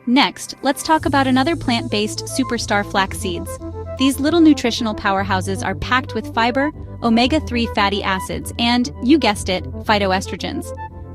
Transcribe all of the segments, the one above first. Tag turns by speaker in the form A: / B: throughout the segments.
A: Next, let's talk about another plant-based superstar, flax seeds. These little nutritional powerhouses are packed with fiber, omega-3 fatty acids, and, you guessed it, phytoestrogens.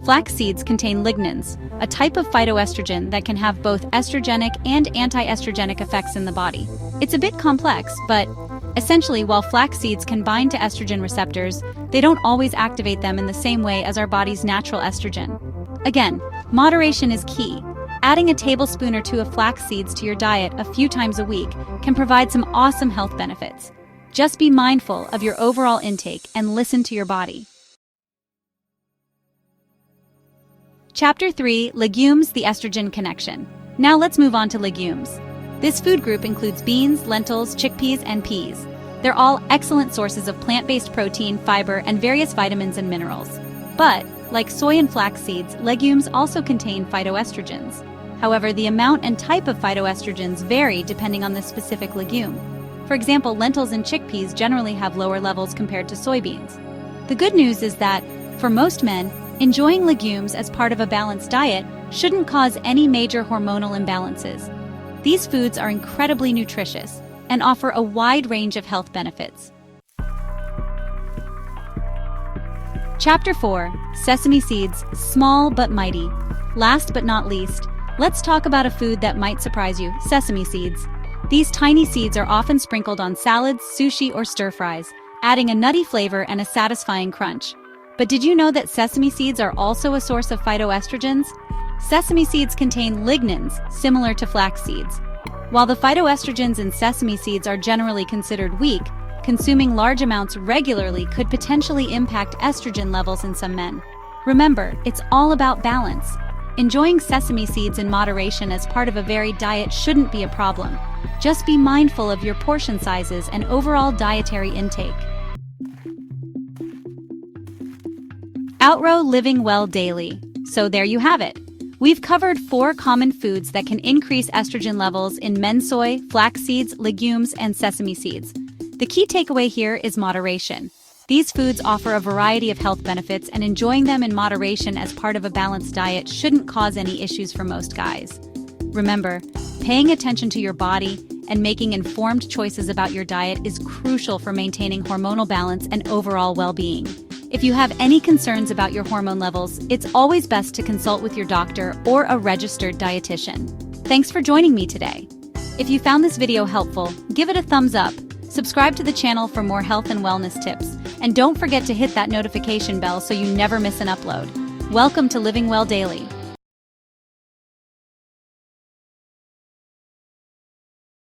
A: Flax seeds contain lignans, a type of phytoestrogen that can have both estrogenic and anti-estrogenic effects in the body. It's a bit complex, but essentially, while flax seeds can bind to estrogen receptors, they don't always activate them in the same way as our body's natural estrogen. Again, moderation is key. Adding a tablespoon or two of flax seeds to your diet a few times a week can provide some awesome health benefits. Just be mindful of your overall intake and listen to your body. Chapter 3: Legumes, the Estrogen Connection. Now let's move on to legumes. This food group includes beans, lentils, chickpeas, and peas. They're all excellent sources of plant-based protein, fiber, and various vitamins and minerals. But, like soy and flax seeds, legumes also contain phytoestrogens. However, the amount and type of phytoestrogens vary depending on the specific legume. For example, lentils and chickpeas generally have lower levels compared to soybeans. The good news is that, for most men, enjoying legumes as part of a balanced diet shouldn't cause any major hormonal imbalances. These foods are incredibly nutritious and offer a wide range of health benefits. Chapter 4: Sesame seeds, small but mighty. Last but not least, let's talk about a food that might surprise you: sesame seeds. These tiny seeds are often sprinkled on salads, sushi, or stir-fries, adding a nutty flavor and a satisfying crunch. But did you know that sesame seeds are also a source of phytoestrogens? Sesame seeds contain lignans, similar to flax seeds. While the phytoestrogens in sesame seeds are generally considered weak, consuming large amounts regularly could potentially impact estrogen levels in some men. Remember, it's all about balance. Enjoying sesame seeds in moderation as part of a varied diet shouldn't be a problem. Just be mindful of your portion sizes and overall dietary intake. Outrow living well daily. So there you have it. We've covered 4 common foods that can increase estrogen levels in men: soy, flax seeds, legumes, and sesame seeds. The key takeaway here is moderation. These foods offer a variety of health benefits, and enjoying them in moderation as part of a balanced diet shouldn't cause any issues for most guys. Remember, paying attention to your body and making informed choices about your diet is crucial for maintaining hormonal balance and overall well-being. If you have any concerns about your hormone levels, it's always best to consult with your doctor or a registered dietitian. Thanks for joining me today. If you found this video helpful, give it a thumbs up, subscribe to the channel for more health and wellness tips, and don't forget to hit that notification bell so you never miss an upload. Welcome to Living Well Daily.